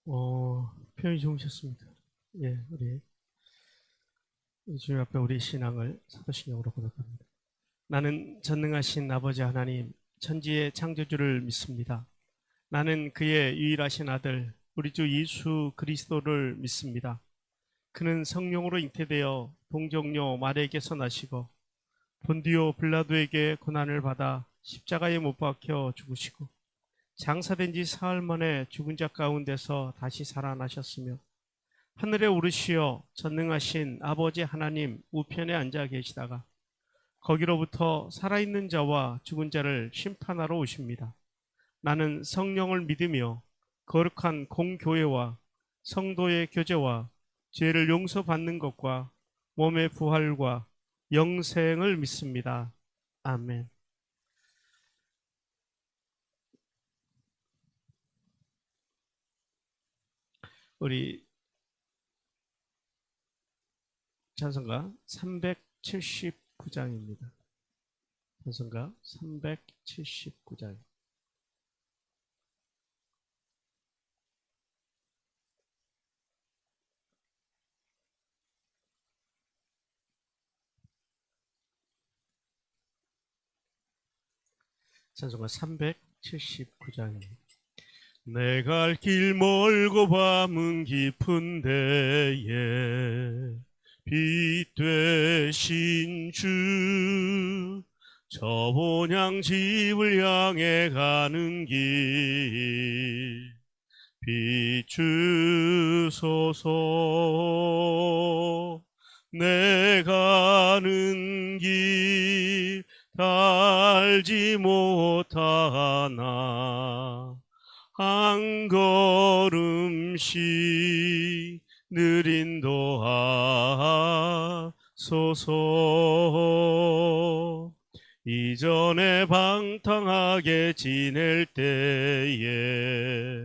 표현이 좋으셨습니다. 예, 우리 주님 앞에 우리 신앙을 사도신경으로 고백합니다. 나는 전능하신 아버지 하나님, 천지의 창조주를 믿습니다. 나는 그의 유일하신 아들, 우리 주 예수 그리스도를 믿습니다. 그는 성령으로 잉태되어 동정녀 마리아에게서 나시고 본디오 빌라도에게 고난을 받아 십자가에 못 박혀 죽으시고 장사된 지 사흘 만에 죽은 자 가운데서 다시 살아나셨으며 하늘에 오르시어 전능하신 아버지 하나님 우편에 앉아 계시다가 거기로부터 살아있는 자와 죽은 자를 심판하러 오십니다. 나는 성령을 믿으며 거룩한 공교회와 성도의 교제와 죄를 용서받는 것과 몸의 부활과 영생을 믿습니다. 아멘. 우리 찬송가 379장입니다. 찬송가 379장. 찬송가 379장입니다. 내 갈 길 멀고 밤은 깊은 데에 빛 되신 주, 저 본향 집을 향해 가는 길 비추소서. 내 가는 길 달지 못하나 한 걸음씩 늘 인도하소서. 이전에 방탕하게 지낼 때에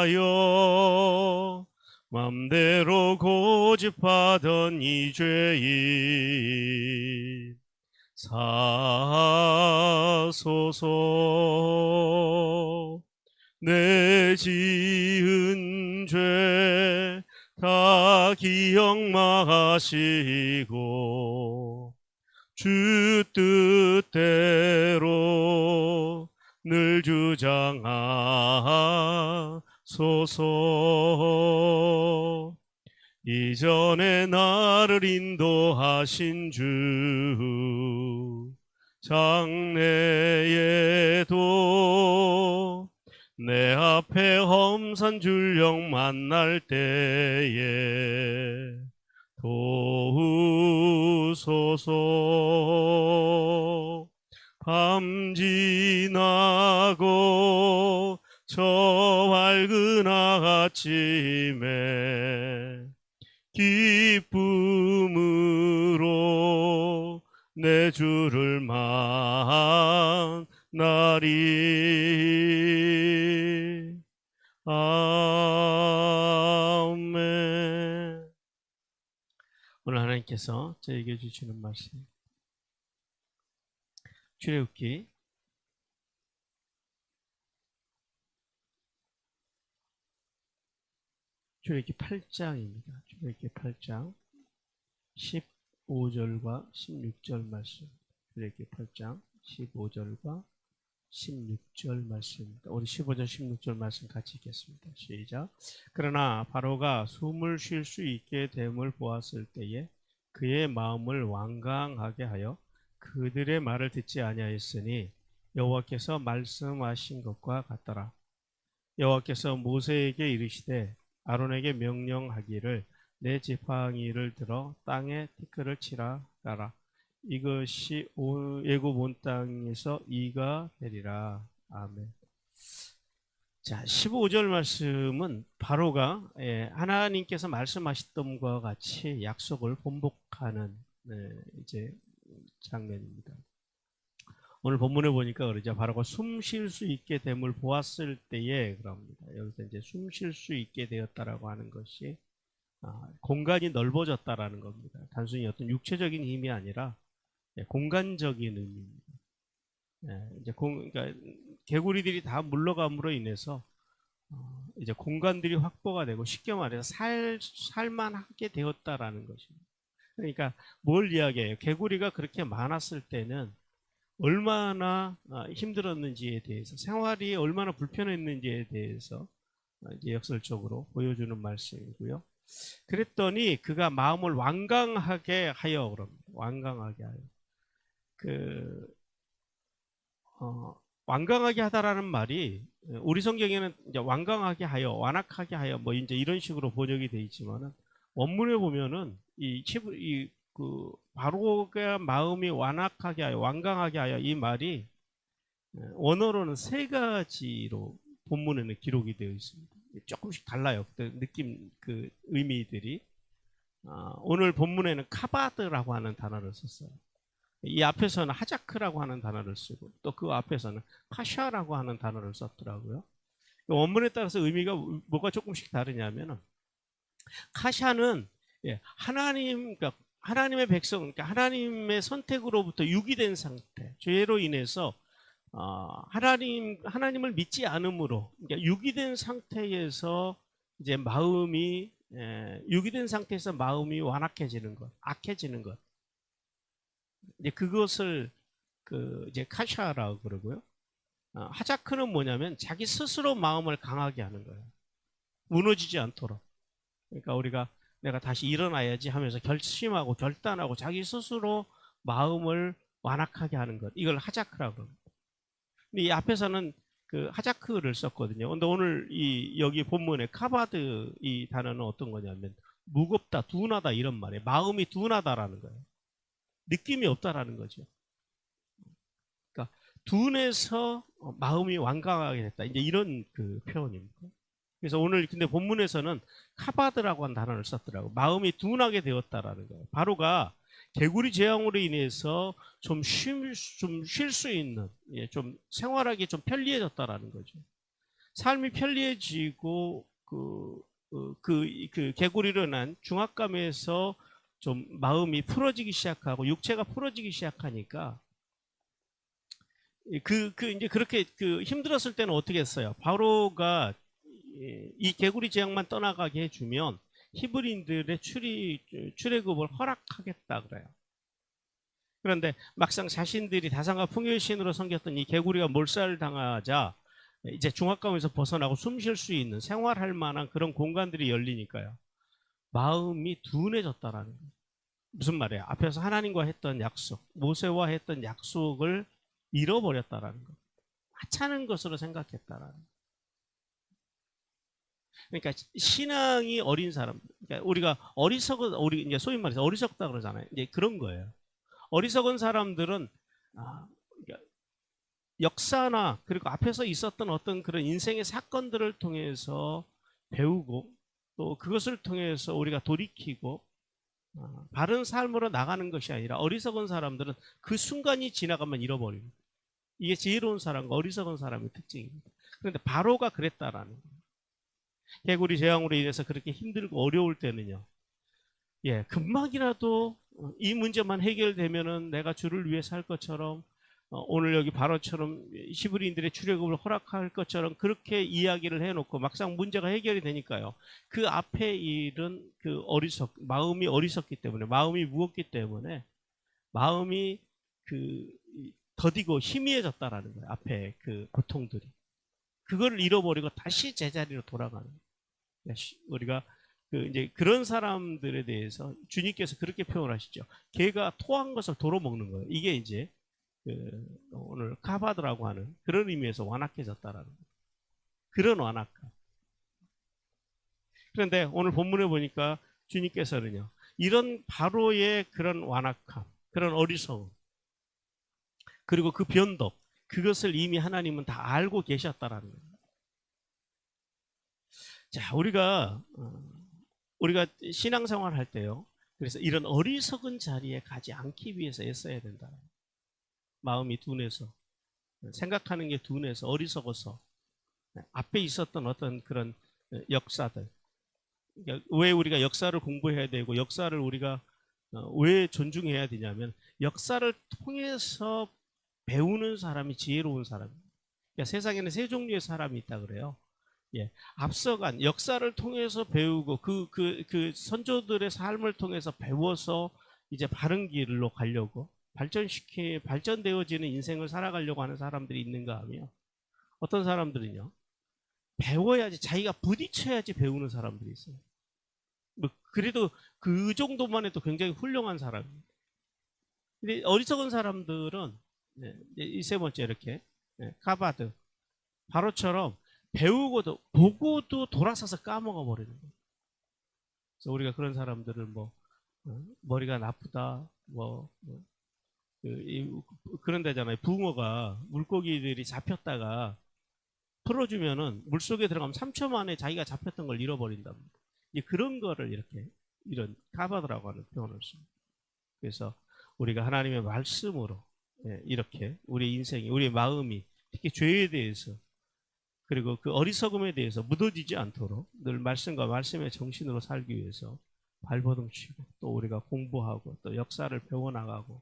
교만하여 맘대로 고집하던 이 죄인 사소서. 내 지은 죄 다 기억마시고 주 뜻대로 늘 주장하소서. 이전에 나를 인도하신 주, 장래에도 내 앞에 험산 줄령 만날 때에 도우소서. 밤 지나고 저 밝은 아침에 기쁨으로 내 주를 만나리. 아멘. 오늘 하나님께서 저에게 주시는 말씀, 출애굽기 8장입니다. 출애굽기 8장 15절과 16절 말씀. 출애굽기 8장 15절과 16절 말씀입니다. 우리 15절 16절 말씀 같이 읽겠습니다. 시작. 그러나 바로가 숨을 쉴 수 있게 됨을 보았을 때에 그의 마음을 완강하게 하여 그들의 말을 듣지 아니하였으니 여호와께서 말씀하신 것과 같더라. 여호와께서 모세에게 이르시되 아론에게 명령하기를 내 지팡이를 들어 땅에 티끌을 치라 가라. 이것이 애굽 온 땅에서 이가 되리라. 아멘. 자, 15절 말씀은 바로가 하나님께서 말씀하셨던 것과 같이 약속을 본복하는 이제 장면입니다. 오늘 본문에 보니까 그러죠. 바로가 숨 쉴 수 있게 됨을 보았을 때에 그럽니다. 여기서 이제 숨 쉴 수 있게 되었다라고 하는 것이 공간이 넓어졌다라는 겁니다. 단순히 어떤 육체적인 힘이 아니라 공간적인 의미입니다. 이제 그러니까 개구리들이 다 물러감으로 인해서 이제 공간들이 확보가 되고 쉽게 말해서 살만하게 되었다라는 것입니다. 그러니까 뭘 이야기해요? 개구리가 그렇게 많았을 때는 얼마나 힘들었는지에 대해서, 생활이 얼마나 불편했는지에 대해서 이제 역설적으로 보여주는 말씀이고요. 그랬더니 그가 마음을 완강하게 하여, 그럽니다. 완강하게 하여. 그 완강하게 하다라는 말이 우리 성경에는 이제 완강하게 하여, 완악하게 하여 뭐 이제 이런 식으로 번역이 되어 있지만은 원문에 보면은 그 바로가 마음이 완악하게 하여, 완강하게 하여, 이 말이 원어로는 세 가지로 본문에는 기록이 되어 있습니다. 조금씩 달라요. 그 느낌, 그 의미들이. 오늘 본문에는 카바드라고 하는 단어를 썼어요. 이 앞에서는 하자크라고 하는 단어를 쓰고 또 그 앞에서는 카샤라고 하는 단어를 썼더라고요. 원문에 따라서 의미가 뭐가 조금씩 다르냐면은, 카샤는 하나님, 그러니까 하나님의 백성, 그러니까 하나님의 선택으로부터 유기된 상태, 죄로 인해서 하나님을 믿지 않음으로, 그러니까 유기된 상태에서 이제 유기된 상태에서 마음이 완악해지는 것, 악해지는 것. 이제 그것을 이제 카샤라고 그러고요. 하자크는 뭐냐면 자기 스스로 마음을 강하게 하는 거예요. 무너지지 않도록. 그러니까 우리가 내가 다시 일어나야지 하면서 결심하고 결단하고 자기 스스로 마음을 완악하게 하는 것. 이걸 하자크라고 합니다. 근데 이 앞에서는 그 하자크를 썼거든요. 근데 오늘 여기 본문에 카바드 이 단어는 어떤 거냐면 무겁다, 둔하다 이런 말이에요. 마음이 둔하다라는 거예요. 느낌이 없다라는 거죠. 그러니까 둔해서 마음이 완강하게 됐다. 이제 이런 그 표현입니다. 그래서 오늘 근데 본문에서는 카바드라고 한 단어를 썼더라고. 마음이 둔하게 되었다라는 거예요. 바로가 개구리 재앙으로 인해서 좀 쉴 수 있는, 좀 생활하기 좀 편리해졌다라는 거죠. 삶이 편리해지고 그 개구리로 난 중압감에서 좀 마음이 풀어지기 시작하고 육체가 풀어지기 시작하니까 이제 그렇게 힘들었을 때는 어떻게 했어요? 바로가 이 개구리 재앙만 떠나가게 해주면 히브리인들의 출애굽을 허락하겠다 그래요. 그런데 막상 자신들이 다산과 풍요의 신으로 섬겼던 이 개구리가 몰살당하자 이제 중압감에서 벗어나고 숨 쉴 수 있는, 생활할 만한 그런 공간들이 열리니까요. 마음이 둔해졌다라는 거예요. 무슨 말이에요? 앞에서 하나님과 했던 약속, 모세와 했던 약속을 잃어버렸다라는 거. 하찮은 것으로 생각했다라는 거. 그러니까 신앙이 어린 사람, 그러니까 우리가 우리 이제 소위 말해서 어리석다 그러잖아요. 이제 그런 거예요. 어리석은 사람들은 그러니까 역사나 그리고 앞에서 있었던 어떤 그런 인생의 사건들을 통해서 배우고 또 그것을 통해서 우리가 돌이키고 바른 삶으로 나가는 것이 아니라, 어리석은 사람들은 그 순간이 지나가면 잃어버립니다. 이게 지혜로운 사람과 어리석은 사람의 특징입니다. 그런데 바로가 그랬다라는 거예요. 개구리 재앙으로 인해서 그렇게 힘들고 어려울 때는요, 금방이라도 이 문제만 해결되면은 내가 주를 위해 살 것처럼, 오늘 여기 바로처럼 히브리인들의 출애굽을 허락할 것처럼 그렇게 이야기를 해놓고 막상 문제가 해결이 되니까요, 그 앞에 일은 마음이 어리석기 때문에, 마음이 무겁기 때문에 마음이 더디고 희미해졌다라는 거예요. 앞에 그 고통들이. 그걸 잃어버리고 다시 제자리로 돌아가는 거예요. 우리가 이제 그런 사람들에 대해서 주님께서 그렇게 표현하시죠. 개가 토한 것을 도로 먹는 거예요. 이게 이제 오늘 카바드라고 하는 그런 의미에서 완악해졌다라는 거예요. 그런 완악함. 그런데 오늘 본문에 보니까 주님께서는요, 이런 바로의 그런 완악함, 그런 어리석음, 그리고 그 변덕, 그것을 이미 하나님은 다 알고 계셨다라는 거예요. 자, 우리가 신앙생활 할 때요, 그래서 이런 어리석은 자리에 가지 않기 위해서 애써야 된다. 마음이 둔해서, 생각하는 게 둔해서, 어리석어서, 앞에 있었던 어떤 그런 역사들, 그러니까 왜 우리가 역사를 공부해야 되고 역사를 우리가 왜 존중해야 되냐면, 역사를 통해서 배우는 사람이 지혜로운 사람입니다. 그러니까 세상에는 세 종류의 사람이 있다 그래요. 예, 앞서간 역사를 통해서 배우고 그 선조들의 삶을 통해서 배워서 이제 바른 길로 가려고 발전되어지는 인생을 살아가려고 하는 사람들이 있는가 하며, 어떤 사람들은요, 배워야지, 자기가 부딪혀야지 배우는 사람들이 있어요. 뭐 그래도 그 정도만 해도 굉장히 훌륭한 사람입니다. 근데 어리석은 사람들은 이 세 번째 이렇게 카바드 바로처럼 배우고도 보고도 돌아서서 까먹어 버리는 거예요. 그래서 우리가 그런 사람들을 머리가 나쁘다 그런 데잖아요. 붕어가 물고기들이 잡혔다가 풀어주면은 물속에 들어가면 3초 만에 자기가 잡혔던 걸 잃어버린답니다. 이제 그런 거를 이런 카바드라고 하는 표현을 씁니다. 그래서 우리가 하나님의 말씀으로 이렇게 우리 인생이, 우리 마음이 특히 죄에 대해서 그리고 그 어리석음에 대해서 묻어지지 않도록 늘 말씀과 말씀의 정신으로 살기 위해서 발버둥 치고, 또 우리가 공부하고 또 역사를 배워나가고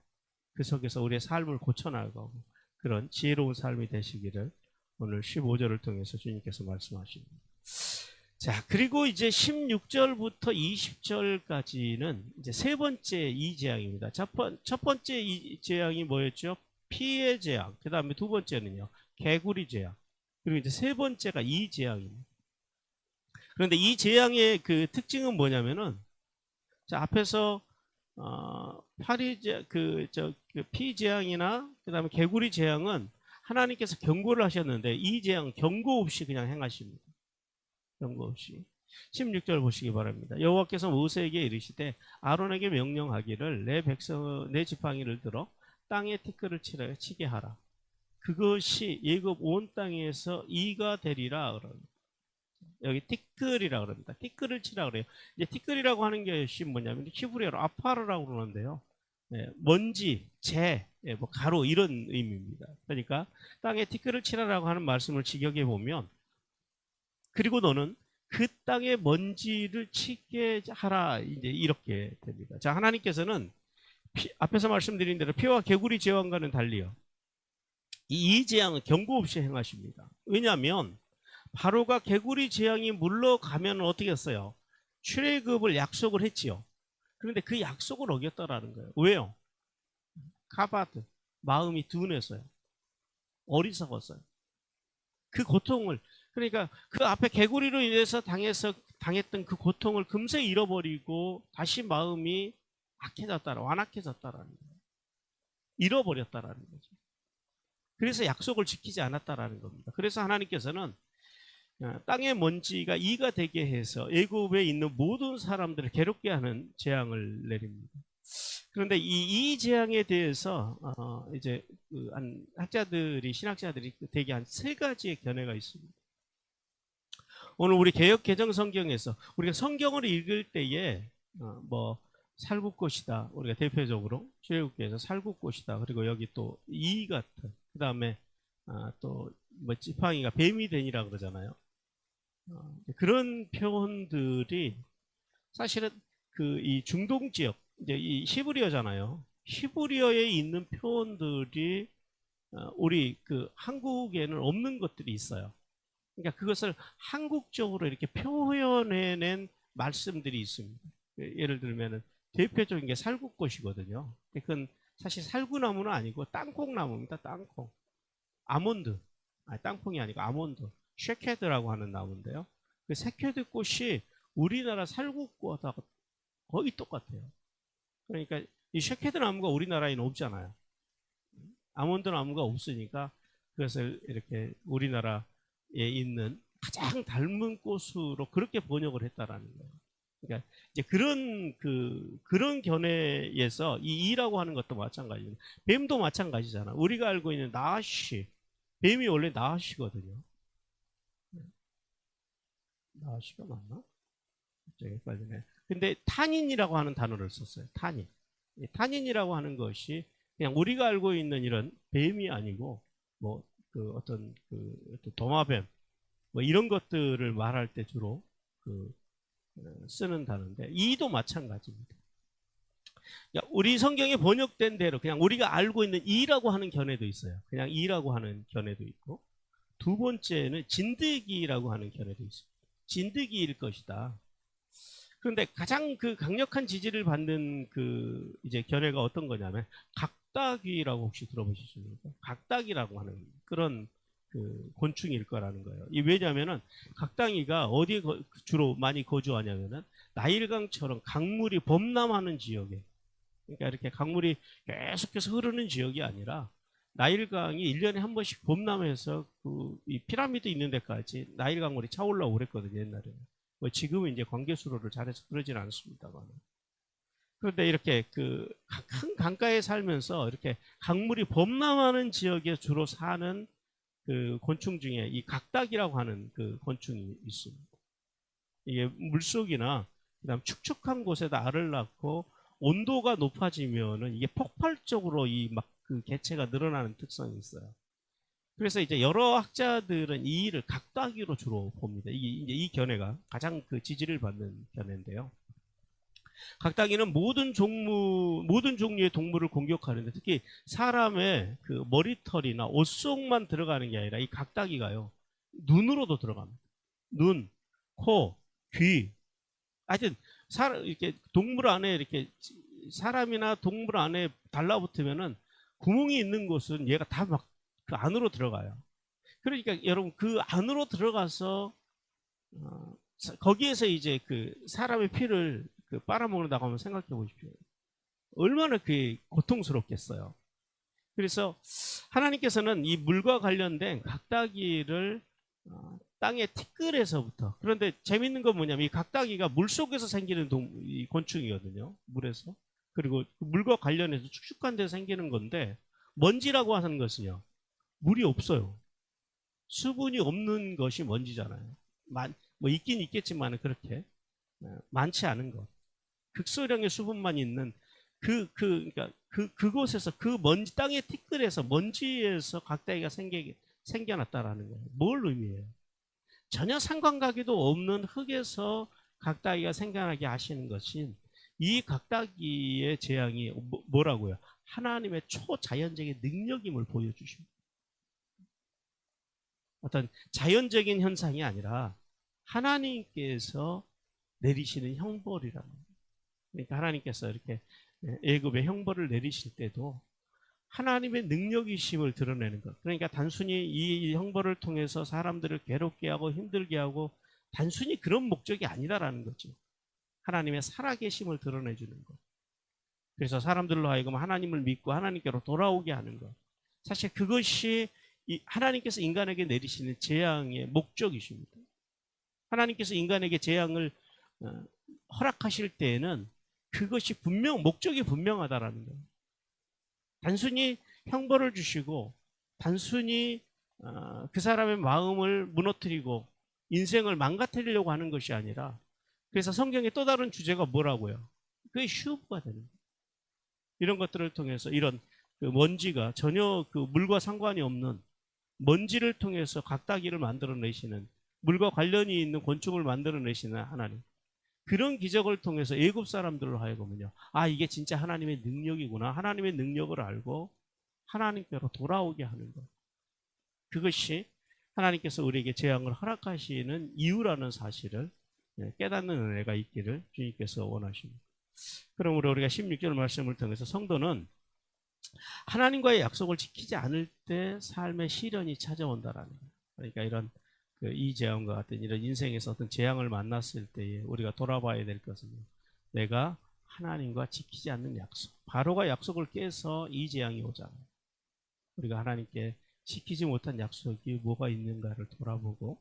그 속에서 우리의 삶을 고쳐나가고 그런 지혜로운 삶이 되시기를 오늘 15절을 통해서 주님께서 말씀하십니다. 자, 그리고 이제 16절부터 20절까지는 이제 세 번째 이 재앙입니다. 첫 번째 이 재앙이 뭐였죠? 피의 재앙. 그 다음에 두 번째는요, 개구리 재앙. 그리고 이제 세 번째가 이 재앙입니다. 그런데 이 재앙의 그 특징은 뭐냐면은, 자, 앞에서 피 재앙이나 그 다음에 개구리 재앙은 하나님께서 경고를 하셨는데, 이 재앙 경고 없이 그냥 행하십니다. 경고 없이. 16절 보시기 바랍니다. 여호와께서 모세에게 이르시되 아론에게 명령하기를 내 백성 내 지팡이를 들어 땅에 티끌을 치게 하라. 그것이 애굽 온 땅에서 이가 되리라 그럽니다. 여기 티끌이라 그럽니다. 티끌을 치라 그래요. 이제 티끌이라고 하는 것이 뭐냐면 히브리어로 아파르라고 그러는데요. 먼지, 재, 가루 이런 의미입니다. 그러니까 땅에 티끌을 치라라고 하는 말씀을 직역해 보면, 그리고 너는 그 땅의 먼지를 치게 하라, 이제 이렇게 됩니다. 자, 하나님께서는 앞에서 말씀드린 대로 피와 개구리 재앙과는 달리요, 이 재앙은 경고 없이 행하십니다. 왜냐하면 바로가 개구리 재앙이 물러가면 어떻게 했어요? 출애굽을 약속을 했지요. 그런데 그 약속을 어겼다라는 거예요. 왜요? 카바드, 마음이 둔해서요. 어리석었어요. 그 고통을, 그러니까 그 앞에 개구리로 인해서 당했던 그 고통을 금세 잃어버리고 다시 마음이 완악해졌다라는 거예요. 잃어버렸다라는 거죠. 그래서 약속을 지키지 않았다라는 겁니다. 그래서 하나님께서는 땅의 먼지가 이가 되게 해서 애굽에 있는 모든 사람들을 괴롭게 하는 재앙을 내립니다. 그런데 이 재앙에 대해서 이제 신학자들이 대개 한 세 가지의 견해가 있습니다. 오늘 우리 개역 개정 성경에서 우리가 성경을 읽을 때에 살구꽃이다, 우리가 대표적으로 출애굽기에서 살구꽃이다, 그리고 여기 또 이 같은, 그 다음에 또 지팡이가 뱀이 되니라 그러잖아요. 그런 표현들이 사실은 이 중동 지역, 이제 이 히브리어잖아요. 히브리어에 있는 표현들이 우리 한국에는 없는 것들이 있어요. 그러니까 그것을 한국적으로 이렇게 표현해낸 말씀들이 있습니다. 예를 들면은 대표적인 게 살구꽃이거든요. 그건 사실 살구나무는 아니고 땅콩나무입니다. 땅콩. 아몬드. 땅콩이 아니고 아몬드. 쉐케드라고 하는 나무인데요. 그 쉐케드 꽃이 우리나라 살구꽃하고 거의 똑같아요. 그러니까 이 쉐케드 나무가 우리나라에는 없잖아요. 아몬드 나무가 없으니까 그것을 이렇게 우리나라에 있는 가장 닮은 꽃으로 그렇게 번역을 했다라는 거예요. 그러니까 이제 그런 견해에서 이 이라고 하는 것도 마찬가지입니다. 뱀도 마찬가지잖아. 우리가 알고 있는 나하시, 뱀이 원래 나하시거든요. 나하시가 맞나? 갑자기 헷갈리네. 근데 탄닌이라고 하는 단어를 썼어요. 탄닌. 탄닌이라고 하는 것이 그냥 우리가 알고 있는 이런 뱀이 아니고 어떤 도마뱀 이런 것들을 말할 때 주로 쓰는 단어인데, 이도 마찬가지입니다. 우리 성경에 번역된 대로 그냥 우리가 알고 있는 이라고 하는 견해도 있어요. 그냥 이라고 하는 견해도 있고, 두 번째는 진드기라고 하는 견해도 있습니다. 진드기일 것이다. 그런데 가장 그 강력한 지지를 받는 그 이제 견해가 어떤 거냐면 각닭귀라고 혹시 들어보셨습니까? 각닭이라고 하는 그런 그 곤충일 거라는 거예요. 이 왜냐하면은 각당이가 어디에 주로 많이 거주하냐면은 나일강처럼 강물이 범람하는 지역에, 그러니까 이렇게 강물이 계속해서 흐르는 지역이 아니라 나일강이 1년에 한 번씩 범람해서 그 이 피라미드 있는 데까지 나일 강물이 차올라오고 그랬거든요, 옛날에는. 뭐 지금은 이제 관계 수로를 잘해서 그러진 않습니다만. 그런데 이렇게 그 큰 강가에 살면서 이렇게 강물이 범람하는 지역에 주로 사는 그 곤충 중에 이 각닭이라고 하는 그 곤충이 있습니다. 이게 물속이나 그다음 축축한 곳에다 알을 낳고 온도가 높아지면은 이게 폭발적으로 이 막 그 개체가 늘어나는 특성이 있어요. 그래서 이제 여러 학자들은 이 일을 각닭이로 주로 봅니다. 이게 이제 이 견해가 가장 그 지지를 받는 견해인데요. 각닭이는 모든 종류의 동물을 공격하는데 특히 사람의 그 머리털이나 옷 속만 들어가는 게 아니라 이 각닭이가요. 눈으로도 들어갑니다. 눈, 코, 귀. 하여튼 이렇게 동물 안에 이렇게 사람이나 동물 안에 달라붙으면은 구멍이 있는 곳은 얘가 다 막 그 안으로 들어가요. 그러니까 여러분 그 안으로 들어가서 거기에서 이제 그 사람의 피를 그 빨아먹는다고 한번 생각해 보십시오. 얼마나 그게 고통스럽겠어요. 그래서 하나님께서는 이 물과 관련된 각다기를 땅의 티끌에서부터, 그런데 재밌는 건 뭐냐면 이 각다기가 물속에서 생기는 이 곤충이거든요. 물에서. 그리고 물과 관련해서 축축한 데서 생기는 건데 먼지라고 하는 것은요. 물이 없어요. 수분이 없는 것이 먼지잖아요. 뭐 있긴 있겠지만 그렇게 많지 않은 것. 극소량의 수분만 있는 그러니까 그곳에서 그 먼지, 땅의 티끌에서 먼지에서 각다기가 생겨났다라는 거예요. 뭘 의미해요? 전혀 상관관계도 없는 흙에서 각다기가 생겨나게 하시는 것인 이 각다기의 재앙이 뭐라고요? 하나님의 초자연적인 능력임을 보여주십니다. 어떤 자연적인 현상이 아니라 하나님께서 내리시는 형벌이라는 거예요. 그러니까 하나님께서 이렇게 애굽의 형벌을 내리실 때도 하나님의 능력이심을 드러내는 것. 그러니까 단순히 이 형벌을 통해서 사람들을 괴롭게 하고 힘들게 하고 단순히 그런 목적이 아니다라는 거죠. 하나님의 살아계심을 드러내주는 것. 그래서 사람들로 하여금 하나님을 믿고 하나님께로 돌아오게 하는 것. 사실 그것이 하나님께서 인간에게 내리시는 재앙의 목적이십니다. 하나님께서 인간에게 재앙을 허락하실 때에는 그것이 목적이 분명하다라는 거예요. 단순히 형벌을 주시고 단순히 그 사람의 마음을 무너뜨리고 인생을 망가뜨리려고 하는 것이 아니라, 그래서 성경의 또 다른 주제가 뭐라고요? 그게 슈브가 되는 거예요. 이런 것들을 통해서 이런 그 먼지가 전혀 그 물과 상관이 없는 먼지를 통해서 각다기를 만들어내시는, 물과 관련이 있는 곤충을 만들어내시는 하나님, 그런 기적을 통해서 애굽 사람들로 하여금은요, 이게 진짜 하나님의 능력이구나, 하나님의 능력을 알고 하나님께로 돌아오게 하는 것. 그것이 하나님께서 우리에게 재앙을 허락하시는 이유라는 사실을 깨닫는 은혜가 있기를 주님께서 원하십니다. 그러므로 우리가 16절 말씀을 통해서 성도는 하나님과의 약속을 지키지 않을 때 삶의 시련이 찾아온다라는 거예요. 그러니까 이런 이 재앙과 같은 이런 인생에서 어떤 재앙을 만났을 때에 우리가 돌아봐야 될 것은 내가 하나님과 지키지 않는 약속. 바로가 약속을 깨서 이 재앙이 오잖아요. 우리가 하나님께 지키지 못한 약속이 뭐가 있는가를 돌아보고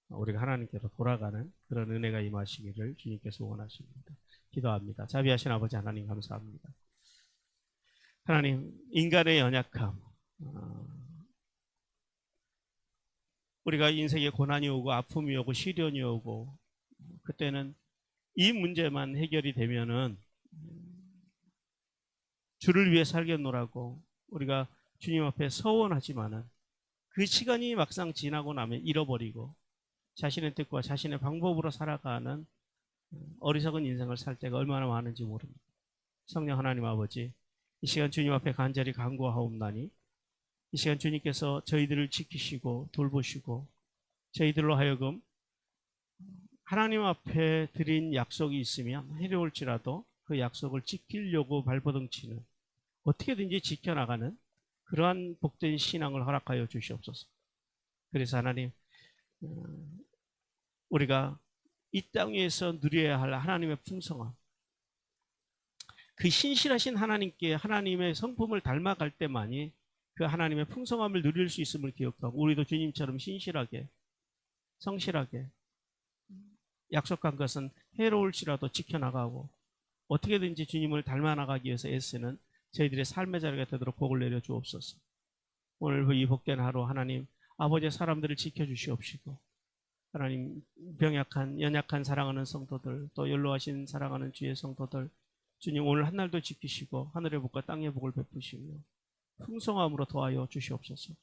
우리가 하나님께로 돌아가는 그런 은혜가 임하시기를 주님께서 원하십니다. 기도합니다. 자비하신 아버지 하나님 감사합니다. 하나님, 인간의 연약함, 우리가 인생에 고난이 오고 아픔이 오고 시련이 오고 그때는 이 문제만 해결이 되면은 주를 위해 살겠노라고 우리가 주님 앞에 서원하지만은 그 시간이 막상 지나고 나면 잃어버리고 자신의 뜻과 자신의 방법으로 살아가는 어리석은 인생을 살 때가 얼마나 많은지 모릅니다. 성령 하나님 아버지, 이 시간 주님 앞에 간절히 간구하옵나니 이 시간 주님께서 저희들을 지키시고 돌보시고 저희들로 하여금 하나님 앞에 드린 약속이 있으면 해로울지라도 그 약속을 지키려고 발버둥치는, 어떻게든지 지켜나가는 그러한 복된 신앙을 허락하여 주시옵소서. 그래서 하나님, 우리가 이 땅 위에서 누려야 할 하나님의 풍성함, 그 신실하신 하나님께 하나님의 성품을 닮아갈 때만이 그 하나님의 풍성함을 누릴 수 있음을 기억하고, 우리도 주님처럼 신실하게 성실하게 약속한 것은 해로울지라도 지켜나가고 어떻게든지 주님을 닮아나가기 위해서 애쓰는 저희들의 삶의 자리가 되도록 복을 내려 주옵소서. 오늘 이 복된 하루 하나님 아버지의 사람들을 지켜주시옵시고, 하나님 병약한 연약한 사랑하는 성도들, 또 연로하신 사랑하는 주의 성도들, 주님 오늘 한날도 지키시고 하늘의 복과 땅의 복을 베푸시며 풍성함으로 도와여 주시옵소서.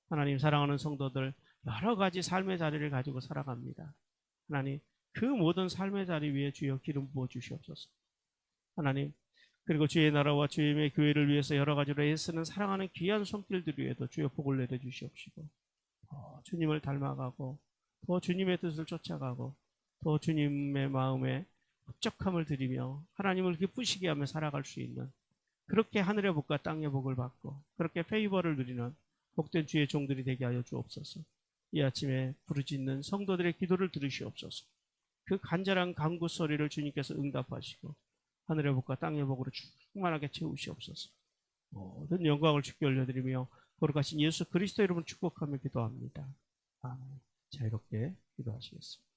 하나님 사랑하는 성도들 여러 가지 삶의 자리를 가지고 살아갑니다. 하나님 그 모든 삶의 자리 위에 주여 기름 부어 주시옵소서. 하나님, 그리고 주의 나라와 주의 교회를 위해서 여러 가지로 애쓰는 사랑하는 귀한 손길들 위에도 주여 복을 내려 주시옵시고, 더 주님을 닮아가고 더 주님의 뜻을 쫓아가고 더 주님의 마음에 합적함을 드리며 하나님을 기쁘시게 하며 살아갈 수 있는, 그렇게 하늘의 복과 땅의 복을 받고 그렇게 페이버를 누리는 복된 주의 종들이 되게 하여 주옵소서. 이 아침에 부르짖는 성도들의 기도를 들으시옵소서. 그 간절한 간구 소리를 주님께서 응답하시고 하늘의 복과 땅의 복으로 충만하게 채우시옵소서. 모든 영광을 주께 올려드리며 거룩하신 예수 그리스도 이름으로 축복하며 기도합니다. 아멘. 자유롭게 기도하시겠습니다.